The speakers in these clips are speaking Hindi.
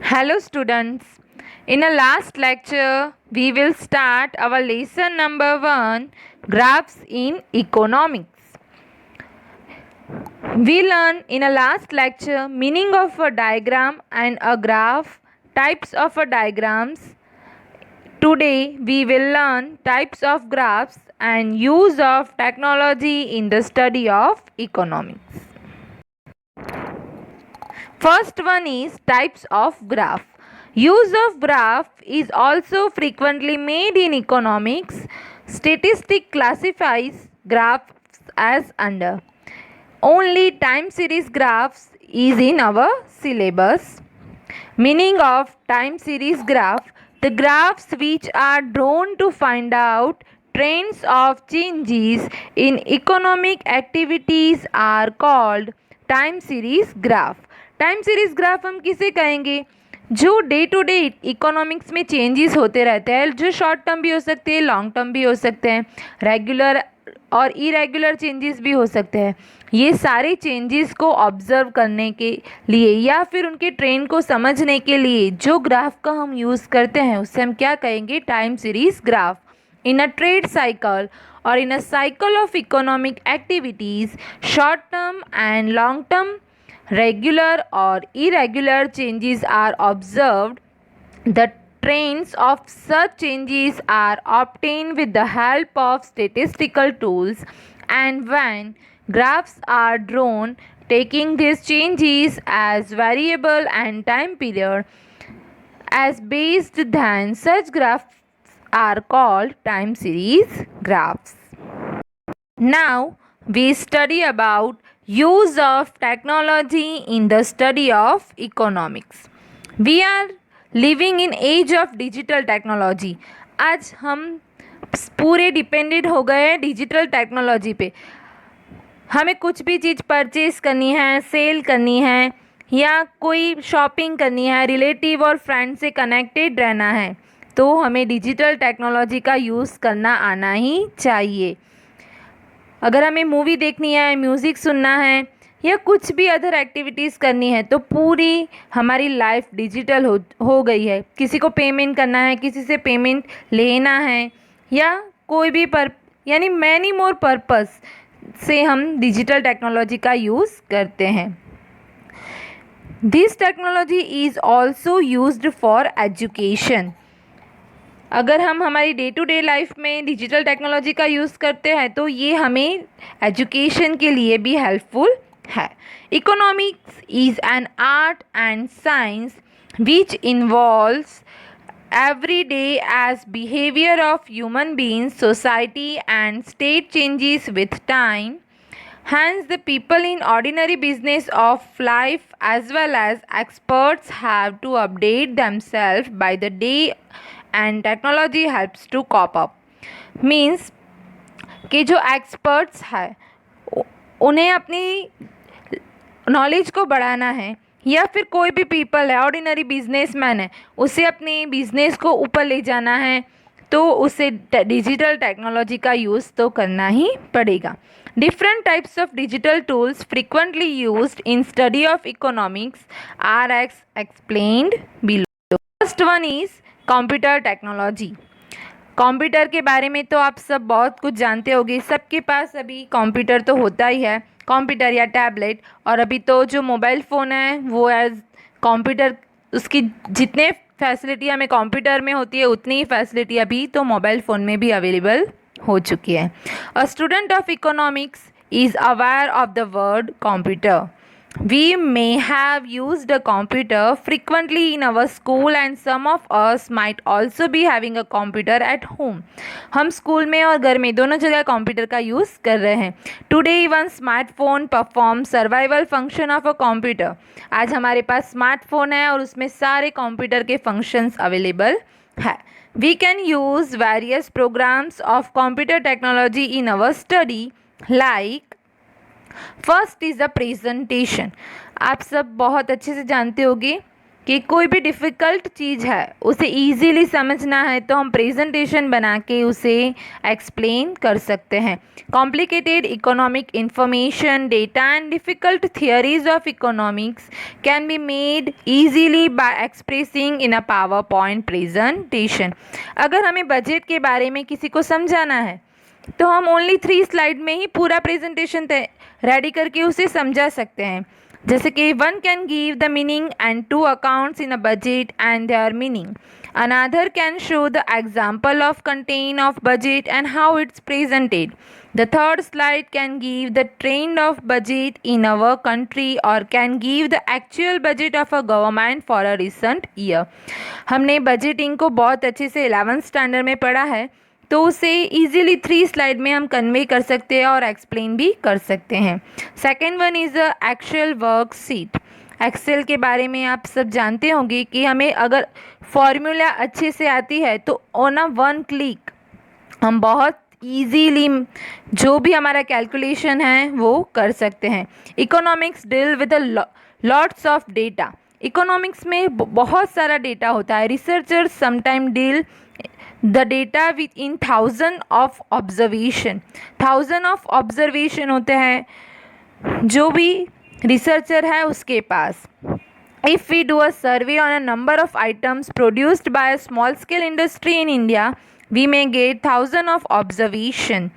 Hello students, in the last lecture we will start our lesson number 1, graphs in economics. We learned in a last lecture meaning of a diagram and a graph, types of a diagrams. Today we will learn types of graphs and use of technology in the study of economics. First one is types of graph. Use of graph is also frequently made in economics. Statistic classifies graphs as under. Only time series graphs is in our syllabus. Meaning of time series graph: the graphs which are drawn to find out trends of changes in economic activities are called time series graph. Time series graph हम किसे कहेंगे? जो डे टू डे इकोनॉमिक्स में चेंजेस होते रहते हैं, जो शॉर्ट टर्म भी हो सकते हैं, लॉन्ग टर्म भी हो सकते हैं, रेगुलर और इरेगुलर चेंजेस भी हो सकते हैं. ये सारे चेंजेस को ऑब्जर्व करने के लिए या फिर उनके ट्रेंड को समझने के लिए जो ग्राफ का हम यूज़ करते हैं उससे हम क्या कहेंगे? Time series graph. In a trade cycle or in a cycle of economic activities, short term and long term, regular or irregular changes are observed. The trends of such changes are obtained with the help of statistical tools, and when graphs are drawn taking these changes as variable and time period as based, then such graphs are called time series graphs. Now we study about use of technology in the study of economics. We are living in age of digital technology. आज हम पूरे डिपेंडेंट हो गए हैं डिजिटल टेक्नोलॉजी पे. हमें कुछ भी चीज़ परचेज करनी है, सेल करनी है या कोई शॉपिंग करनी है, रिलेटिव और फ्रेंड से कनेक्टेड रहना है तो हमें डिजिटल टेक्नोलॉजी का यूज़ करना आना ही चाहिए. अगर हमें मूवी देखनी है, म्यूज़िक सुनना है या कुछ भी अदर एक्टिविटीज़ करनी है तो पूरी हमारी लाइफ डिजिटल हो गई है. किसी को पेमेंट करना है, किसी से पेमेंट लेना है या कोई भी यानी मैनी मोर पर्पस से हम डिजिटल टेक्नोलॉजी का यूज़ करते हैं. This technology is also used for education. अगर हम हमारी डे टू डे लाइफ में डिजिटल टेक्नोलॉजी का यूज़ करते हैं तो ये हमें एजुकेशन के लिए भी हेल्पफुल है. Economics is an art and science which involves every day as behavior of human beings, society and state changes with time. Hence the people in ordinary business of life as well as experts have to update themselves by the day and technology helps to cope up. Means कि जो एक्सपर्ट्स है उन्हें अपनी नॉलेज को बढ़ाना है या फिर कोई भी पीपल है, ऑर्डिनरी बिजनेसमैन है, उसे अपने बिजनेस को ऊपर ले जाना है तो उसे डिजिटल टेक्नोलॉजी का यूज़ तो करना ही पड़ेगा. Different types of digital tools frequently used in study of economics are explained below. First one is computer technology. Computer के बारे में तो आप सब बहुत कुछ जानते होंगे. सबके पास अभी कंप्यूटर तो होता ही है, कंप्यूटर या टैबलेट. और अभी तो जो मोबाइल फ़ोन है वो एज कंप्यूटर, उसकी जितने फैसिलिटी हमें कंप्यूटर में होती है उतनी ही फैसिलिटी अभी तो मोबाइल फ़ोन में भी अवेलेबल हो चुकी है. A student of economics is aware of the word computer. We may have used a computer frequently in our school and some of us might also be having a computer at home. हम स्कूल में और घर में दोनों जगह कंप्यूटर का यूज़ कर रहे हैं. Today even smartphone performs survival function of a computer. आज हमारे पास स्मार्टफोन है और उसमें सारे कंप्यूटर के फंक्शंस अवेलेबल है. We can use various programs of computer technology in our study like first is the presentation. आप सब बहुत अच्छे से जानते होंगे कि कोई भी डिफ़िकल्ट चीज़ है उसे इजीली समझना है तो हम प्रेजेंटेशन बना के उसे एक्सप्लेन कर सकते हैं. Complicated economic information, data and difficult theories of economics can be made easily bye expressing in a power point presentation. अगर हमें बजट के बारे में किसी को समझाना है तो हम ओनली 3 स्लाइड में ही पूरा प्रेजेंटेशन रेडी करके उसे समझा सकते हैं. जैसे कि one can give the meaning and 2 accounts in a budget and there meaning. Another can show the example of content of budget and how it's presented. The third slide can give the trend of budget in our country or can give the actual budget of a government for a recent year. हमने बजटिंग को बहुत अच्छे से 11th स्टैंडर्ड में पढ़ा है तो उसे ईजिली 3 स्लाइड में हम कन्वे कर सकते हैं और एक्सप्लेन भी कर सकते हैं. Second one is a Excel worksheet. Excel के बारे में आप सब जानते होंगे कि हमें अगर फॉर्मूला अच्छे से आती है तो ऑन अ 1 क्लिक हम बहुत ईजीली जो भी हमारा कैलकुलेशन है वो कर सकते हैं. Economics deal with lots of data. Economics में बहुत सारा डेटा होता है. Researchers sometime deal the data with in 1000 of observation. 1000 of observation होते हैं जो भी रिसर्चर है उसके पास. If we do a survey on a number of items produced by a small scale industry in India, we may get 1000 of observation.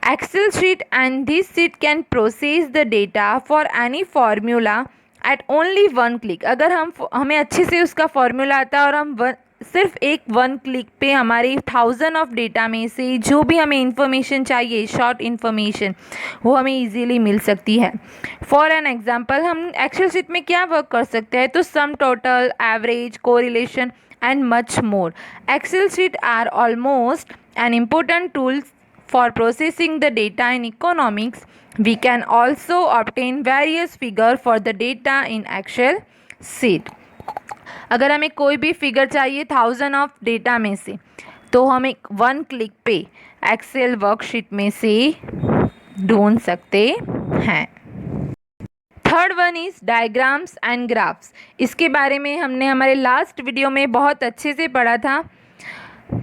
Excel sheet and this sheet can process the data for any formula at only 1 click. अगर हमें अच्छे से उसका फॉर्मूला आता है और हम सिर्फ 1 क्लिक पे हमारी 1000 ऑफ डेटा में से जो भी हमें इंफॉर्मेशन चाहिए, शॉर्ट इंफॉर्मेशन, वो हमें इजीली मिल सकती है. फॉर एन एग्जांपल हम एक्सेल शीट में क्या वर्क कर सकते हैं तो sum, total, average, correlation and much more. Excel sheet are almost an important tool for processing the data in economics. We can also obtain various figure for the data in Excel sheet. अगर हमें कोई भी फिगर चाहिए 1000 ऑफ डेटा में से तो हम एक 1 क्लिक पे एक्सेल वर्कशीट में से ढूंढ सकते हैं. Third one is diagrams and graphs. इसके बारे में हमने हमारे लास्ट वीडियो में बहुत अच्छे से पढ़ा था.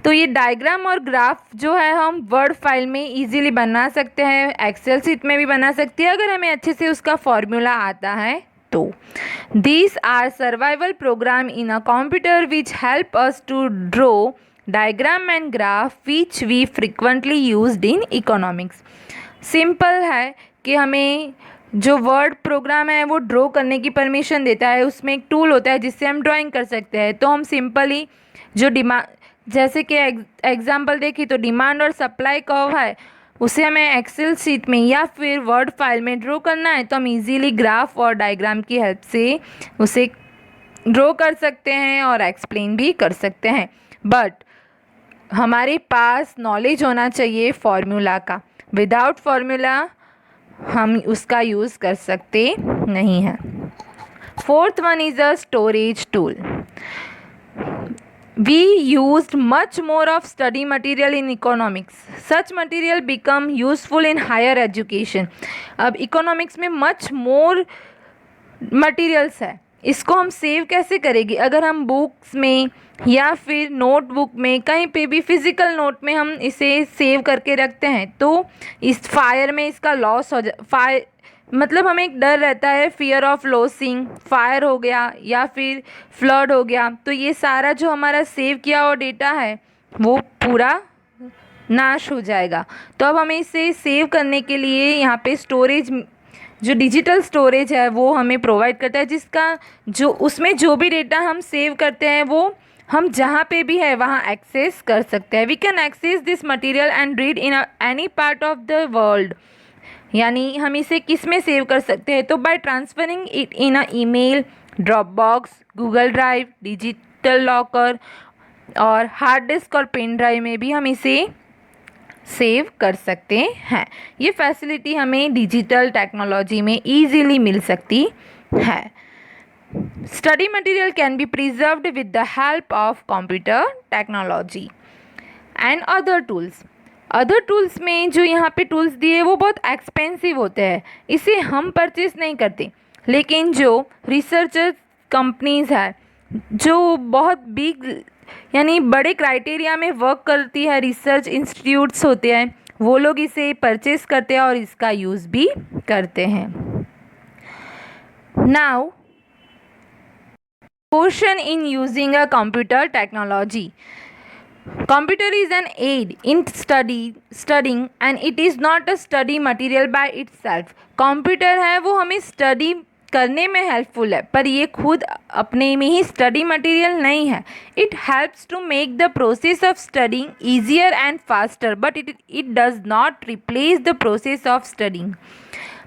तो ये डायग्राम और ग्राफ जो है हम वर्ड फाइल में इजीली बना सकते हैं, एक्सेल शीट में भी बना सकते हैं अगर हमें अच्छे से उसका फॉर्मूला आता है तो. These are survival program in a computer which help us to draw diagram and graph which we frequently used in economics. Simple है कि हमें जो वर्ड प्रोग्राम है वो ड्रॉ करने की परमिशन देता है. उसमें एक टूल होता है जिससे हम ड्राइंग कर सकते हैं. तो हम सिंपली जो जैसे कि एग्जांपल देखिए तो डिमांड और सप्लाई कर्व है उसे हमें एक्सेल शीट में या फिर वर्ड फाइल में ड्रॉ करना है तो हम इजीली ग्राफ और डायग्राम की हेल्प से उसे ड्रॉ कर सकते हैं और एक्सप्लेन भी कर सकते हैं. बट हमारे पास नॉलेज होना चाहिए फॉर्मूला का. विदाउट फॉर्मूला हम उसका यूज़ कर सकते नहीं हैं. Fourth one is a storage tool. We used much more of study material in economics. Such material become useful in higher education. अब इकोनॉमिक्स में much more materials है. इसको हम सेव कैसे करेंगे? अगर हम बुक्स में या फिर नोटबुक में कहीं पे भी फिज़िकल नोट में हम इसे सेव करके रखते हैं तो इस फायर में इसका लॉस हो फायर मतलब हमें एक डर रहता है, फियर ऑफ लॉसिंग, फायर हो गया या फिर फ्लड हो गया तो ये सारा जो हमारा सेव किया हुआ डेटा है वो पूरा नाश हो जाएगा. तो अब हमें इसे सेव करने के लिए यहाँ पे स्टोरेज जो डिजिटल स्टोरेज है वो हमें प्रोवाइड करता है जिसका जो उसमें जो भी डेटा हम सेव करते हैं वो हम जहाँ पे भी है वहाँ एक्सेस कर सकते हैं. We can access this material and read in any part of the world. यानी हम इसे किस में सेव कर सकते हैं तो by transferring it in a email, Dropbox, Google drive, digital locker और हार्ड डिस्क और पेन ड्राइव में भी हम इसे सेव कर सकते हैं. ये फैसिलिटी हमें डिजिटल टेक्नोलॉजी में ईजीली मिल सकती है. Study material can be preserved with the help of computer technology and other tools. Other tools में जो यहाँ पे टूल्स दिए वो बहुत एक्सपेंसिव होते हैं, इसे हम परचेस नहीं करते. लेकिन जो रिसर्चर्स कंपनीज़ है जो बहुत बिग यानी बड़े क्राइटेरिया में वर्क करती है, रिसर्च इंस्टीट्यूट्स होते हैं, वो लोग इसे परचेस करते हैं और इसका यूज़ भी करते हैं. Now question in using a computer technology. Computer is an aid in studying and it is not a study material by itself. Computer है वो हमें स्टडी करने में हेल्पफुल है, पर ये खुद अपने में ही स्टडी मटेरियल नहीं है. It helps to make the process of studying easier and faster, but it does not replace the process of studying.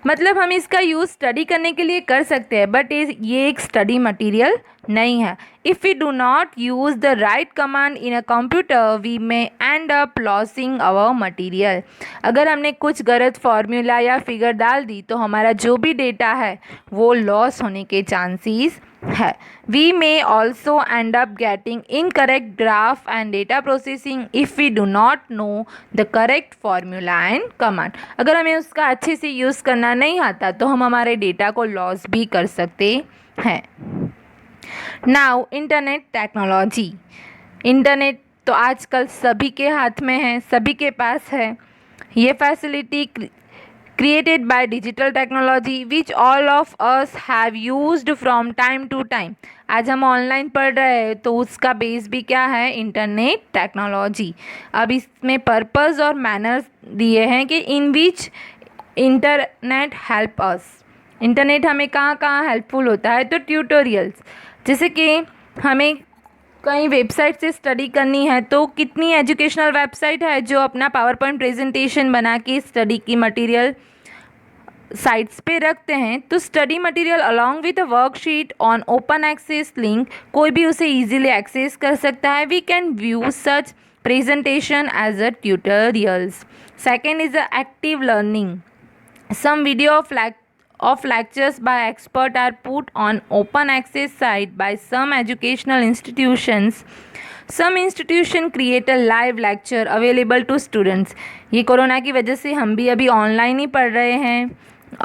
मतलब हम इसका यूज़ स्टडी करने के लिए कर सकते हैं, बट ये एक स्टडी मटेरियल नहीं है. If we do not use the right command in a computer we may end up losing our material. अगर हमने कुछ गलत फार्मूला या फिगर डाल दी तो हमारा जो भी डेटा है वो लॉस होने के चांसेस है. We may also end up getting incorrect graph and data processing if we do not know the correct formula and command. अगर हमें उसका अच्छे से यूज़ करना नहीं आता तो हम हमारे डेटा को लॉस भी कर सकते हैं. Now internet technology. इंटरनेट तो आजकल सभी के हाथ में है, सभी के पास है. ये facility created by digital technology which all of us have used from time to time. आज हम ऑनलाइन पढ़ रहे हैं तो उसका बेस भी क्या है, इंटरनेट टेक्नोलॉजी. अब इसमें पर्पस और मैनर्स दिए हैं कि इन विच इंटरनेट हेल्प अस. इंटरनेट हमें कहाँ कहाँ हेल्पफुल होता है, तो ट्यूटोरियल्स, जैसे कि हमें कहीं वेबसाइट से स्टडी करनी है तो कितनी एजुकेशनल वेबसाइट है जो अपना पावर पॉइंट प्रेजेंटेशन बना के स्टडी की मटेरियल साइट्स पे रखते हैं. तो study material along with a worksheet on open access link, कोई भी उसे इजीली एक्सेस कर सकता है. We can view such presentation as a tutorials. Second is a active learning. Some video of lectures by expert are put on open access site by some educational institutions. Some institution create a live lecture available to students. ये कोरोना की वजह से हम भी अभी ऑनलाइन ही पढ़ रहे हैं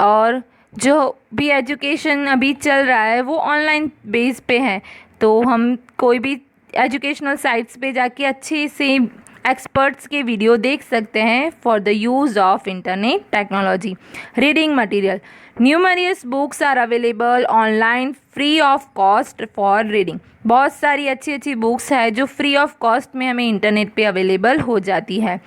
और जो भी एजुकेशन अभी चल रहा है वो ऑनलाइन बेस पे है. तो हम कोई भी एजुकेशनल साइट्स पे जाके अच्छे से एक्सपर्ट्स के वीडियो देख सकते हैं for the use of internet technology. Reading material. Numerous books are available online free of cost for reading. बहुत सारी अच्छी अच्छी बुक्स है जो फ्री ऑफ कॉस्ट में हमें इंटरनेट पे अवेलेबल हो जाती है.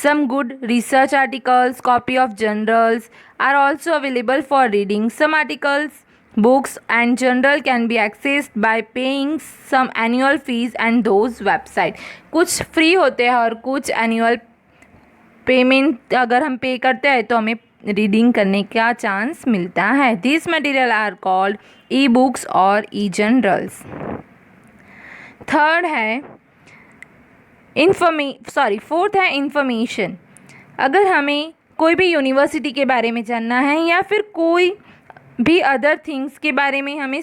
Some good research articles, copy of journals are also available for reading. Some articles, books and journal can be accessed by paying some annual fees and those website. कुछ फ्री होते हैं और कुछ एनुअल पेमेंट अगर हम पे करते हैं तो हमें रीडिंग करने का चांस मिलता है. This material are called e books और ई जर्नल्स. थर्ड है फोर्थ है इंफॉर्मेशन. अगर हमें कोई भी यूनिवर्सिटी के बारे में जानना है या फिर कोई भी अदर थिंग्स के बारे में हमें,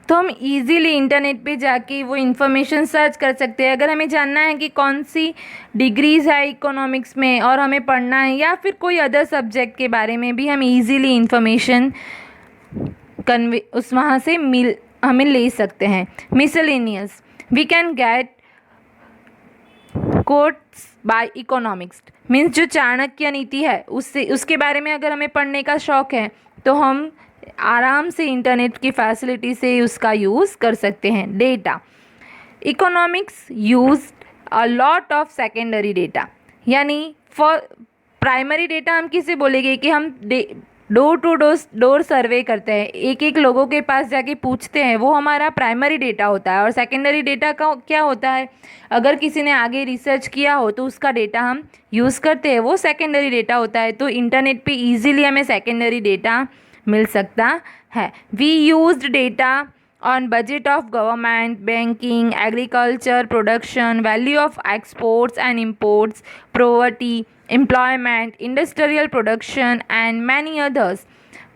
तो हम इजीली इंटरनेट पे जाके वो इन्फॉर्मेशन सर्च कर सकते हैं. अगर हमें जानना है कि कौन सी डिग्रीज़ है इकोनॉमिक्स में और हमें पढ़ना है या फिर कोई अदर सब्जेक्ट के बारे में भी हम इजीली इन्फॉर्मेशन वहाँ से हमें ले सकते हैं. Miscellaneous. We can get quotes by economics. Means जो चाणक्य नीति है उसके बारे में अगर हमें पढ़ने का शौक़ है तो हम आराम से इंटरनेट की फैसिलिटी से उसका यूज़ कर सकते हैं. Data. Economics use a lot of secondary data. यानी फॉर प्राइमरी डेटा हम किसे बोलेंगे कि हम डोर टू डोर सर्वे करते हैं, एक एक लोगों के पास जाके पूछते हैं, वो हमारा प्राइमरी डेटा होता है. और सेकेंडरी डेटा का क्या होता है, अगर किसी ने आगे रिसर्च किया हो तो उसका डेटा हम यूज़ करते हैं, वो सेकेंडरी डेटा होता है. तो इंटरनेट पे इजीली हमें सेकेंडरी डेटा मिल सकता है. We used data on budget of government, banking, agriculture, production, value of exports and imports, poverty, employment, industrial production and many others.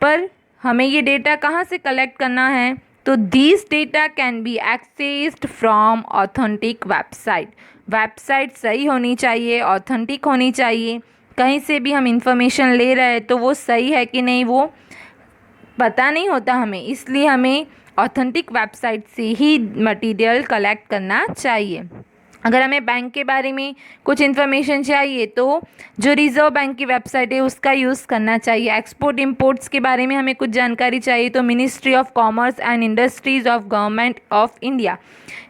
पर हमें ये डेटा कहाँ से कलेक्ट करना है, तो these data can be accessed from authentic website. Website सही होनी चाहिए, ऑथेंटिक होनी चाहिए. कहीं से भी हम इंफॉर्मेशन ले रहे हैं तो वो सही है कि नहीं वो पता नहीं होता हमें, इसलिए हमें ऑथेंटिक वेबसाइट से ही मटेरियल कलेक्ट करना चाहिए। अगर हमें बैंक के बारे में कुछ इन्फॉर्मेशन चाहिए तो जो रिजर्व बैंक की वेबसाइट है उसका यूज़ करना चाहिए। एक्सपोर्ट इंपोर्ट्स के बारे में हमें कुछ जानकारी चाहिए तो ministry of commerce and industries of government of India,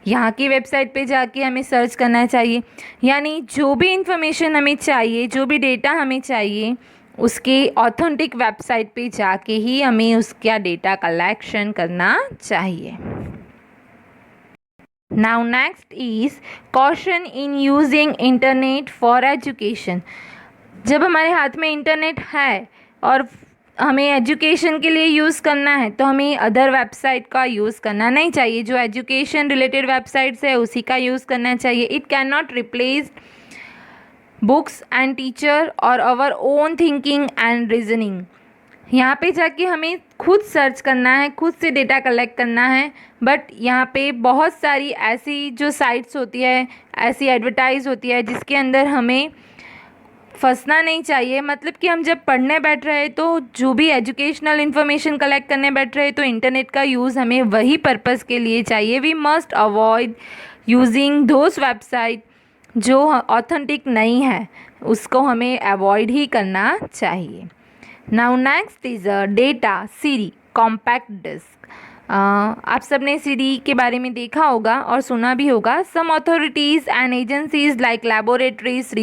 यहाँ की वेबसाइट पे जाके हमें सर्च करना चाहिए। यानी जो भी इंफॉर्मेशन हमें चाहिए, जो भी डेटा हमें चाहिए, उसके ऑथेंटिक वेबसाइट पे जाके ही हमें उसका डेटा कलेक्शन करना चाहिए। Now next is caution in using internet for education। जब हमारे हाथ में इंटरनेट है और हमें एजुकेशन के लिए यूज़ करना है तो हमें अदर वेबसाइट का यूज़ करना नहीं चाहिए। जो एजुकेशन रिलेटेड वेबसाइट्स है उसी का यूज़ करना चाहिए। It can not replace books and teacher और our own thinking and reasoning. यहाँ पे जाके हमें खुद सर्च करना है, खुद से डेटा कलेक्ट करना है। बट यहाँ पे बहुत सारी ऐसी जो साइट्स होती है, ऐसी एडवर्टाइज होती है जिसके अंदर हमें फंसना नहीं चाहिए। मतलब कि हम जब पढ़ने बैठ रहे तो जो भी एजुकेशनल इन्फॉर्मेशन कलेक्ट करने बैठ रहे तो इंटरनेट का यूज़ हमें वही पर्पज़ के लिए चाहिए। We must avoid using those website जो ऑथेंटिक नहीं है, उसको हमें अवॉइड ही करना चाहिए। Now next is a data CD compact disc. आप सबने सीडी के बारे में देखा होगा और सुना भी होगा। Some authorities and agencies like laboratories,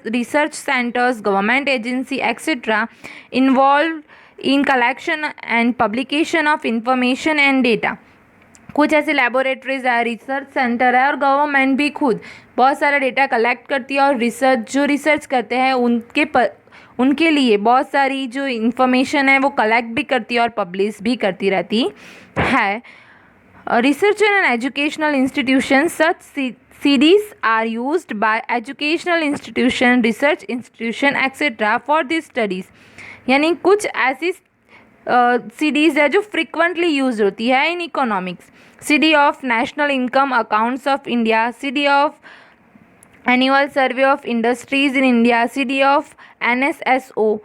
research centres, government agency etcetera involve in collection and publication of information and data. कुछ ऐसे लैबोरेटरीज है, रिसर्च सेंटर है और गवर्नमेंट भी खुद बहुत सारा डेटा कलेक्ट करती है और रिसर्च करते हैं उनके लिए बहुत सारी जो इन्फॉर्मेशन है वो कलेक्ट भी करती है और पब्लिश भी करती रहती है। Researcher and educational institution such CDs are used by educational institution, research institution etcetera for this studies. यानी कुछ ऐसी सीडीज़ है जो फ्रिक्वेंटली यूज होती है in economics. CD of national income accounts of India, CD of annual survey of industries in India, CD of NSSO।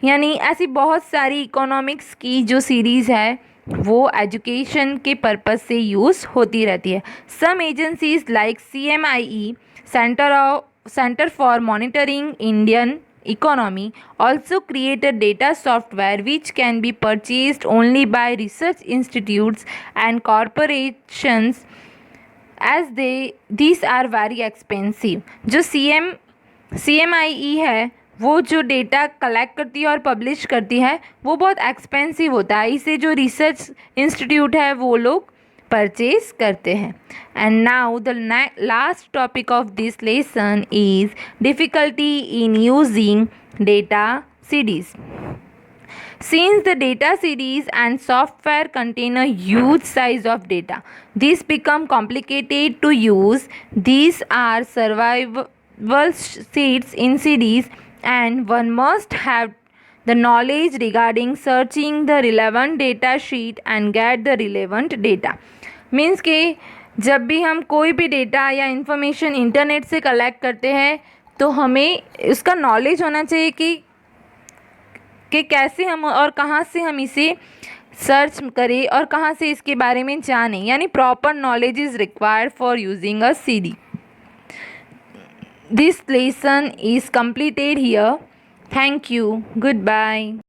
यानी ऐसी बहुत सारी इकोनॉमिक्स की जो सीरीज़ है वो एजुकेशन के पर्पज़ से यूज़ होती रहती है। Some agencies like CMIE, centre for monitoring Indian economy, also created data software which can be purchased only by research institutes and corporations as these are very expensive। जो CMIE है वो जो डेटा कलेक्ट करती है और पब्लिश करती है वो बहुत एक्सपेंसिव होता है, इसे जो रिसर्च इंस्टीट्यूट है वो लोग परचेज करते हैं। And now the last topic of this lesson is difficulty in using data CDs. Since the data series and software contain a huge size of data, these become complicated to use. These are survival sheets in CDs and one must have the knowledge regarding searching the relevant data sheet and get the relevant data। Means कि जब भी हम कोई भी डेटा या इन्फॉर्मेशन इंटरनेट से कलेक्ट करते हैं तो हमें उसका नॉलेज होना चाहिए कि कैसे हम और कहाँ से हम इसे सर्च करें और कहाँ से इसके बारे में जानें। यानी proper knowledge is required for using a CD। This lesson is completed here। Thank you. Goodbye.